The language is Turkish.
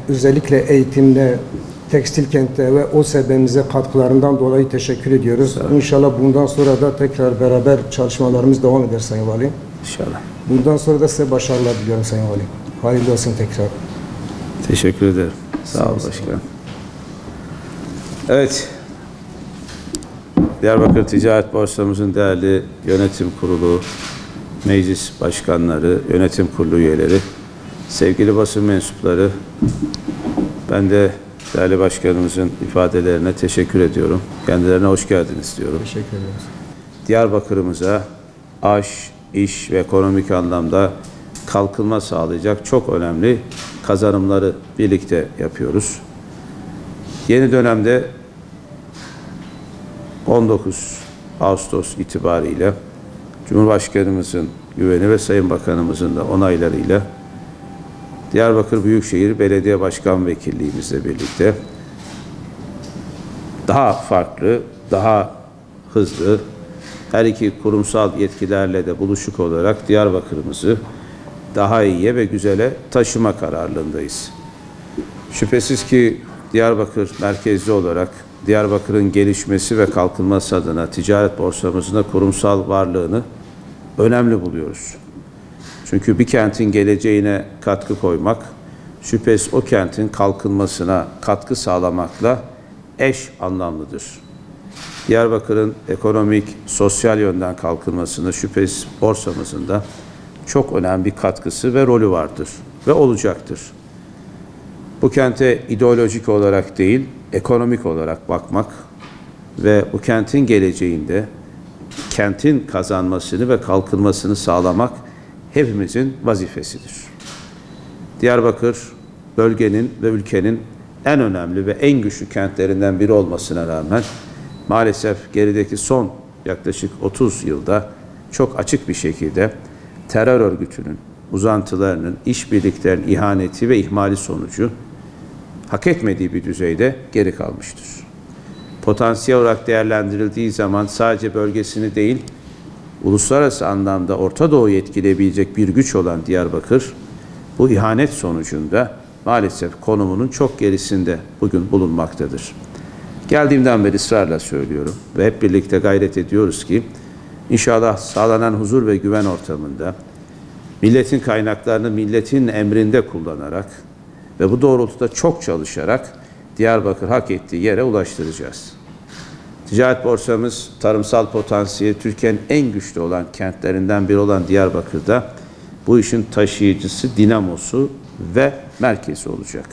Özellikle eğitimde, tekstil kentte ve OSB'mize katkılarından dolayı teşekkür ediyoruz. İnşallah bundan sonra da tekrar beraber çalışmalarımız devam eder Sayın Valim. İnşallah. Bundan sonra da size başarılar diliyorum Sayın Valim. Hayırlı olsun tekrar. Teşekkür ederim. Sağ ol başkanım. Evet. Diyarbakır Ticaret Borsamızın değerli yönetim kurulu, meclis başkanları, yönetim kurulu üyeleri, sevgili basın mensupları, ben de değerli başkanımızın ifadelerine teşekkür ediyorum. Kendilerine hoş geldiniz diyorum. Teşekkür ederiz. Diyarbakır'ımıza aş, iş ve ekonomik anlamda kalkınma sağlayacak çok önemli kazanımları birlikte yapıyoruz. Yeni dönemde 19 Ağustos itibariyle Cumhurbaşkanımızın güveni ve Sayın Bakanımızın da onaylarıyla Diyarbakır Büyükşehir Belediye Başkan Vekilliğimizle birlikte daha farklı, daha hızlı, her iki kurumsal yetkilerle de buluşuk olarak Diyarbakır'ımızı daha iyiye ve güzele taşıma kararlılığındayız. Şüphesiz ki Diyarbakır merkezli olarak Diyarbakır'ın gelişmesi ve kalkınması adına ticaret borsamızın da kurumsal varlığını önemli buluyoruz. Çünkü bir kentin geleceğine katkı koymak, şüphesiz o kentin kalkınmasına katkı sağlamakla eş anlamlıdır. Diyarbakır'ın ekonomik, sosyal yönden kalkınmasını şüphesiz borsamızın da çok önemli bir katkısı ve rolü vardır ve olacaktır. Bu kente ideolojik olarak değil, ekonomik olarak bakmak ve bu kentin geleceğinde kentin kazanmasını ve kalkınmasını sağlamak hepimizin vazifesidir. Diyarbakır, bölgenin ve ülkenin en önemli ve en güçlü kentlerinden biri olmasına rağmen maalesef gerideki son yaklaşık 30 yılda çok açık bir şekilde terör örgütünün, uzantılarının, işbirliklerinin ihaneti ve ihmali sonucu hak etmediği bir düzeyde geri kalmıştır. Potansiyel olarak değerlendirildiği zaman sadece bölgesini değil, uluslararası anlamda Orta Doğu'yu etkileyebilecek bir güç olan Diyarbakır, bu ihanet sonucunda maalesef konumunun çok gerisinde bugün bulunmaktadır. Geldiğimden beri ısrarla söylüyorum ve hep birlikte gayret ediyoruz ki inşallah sağlanan huzur ve güven ortamında milletin kaynaklarını milletin emrinde kullanarak ve bu doğrultuda çok çalışarak Diyarbakır hak ettiği yere ulaştıracağız. Ticaret borsamız tarımsal potansiyeli Türkiye'nin en güçlü olan kentlerinden biri olan Diyarbakır'da bu işin taşıyıcısı, dinamosu ve merkezi olacak.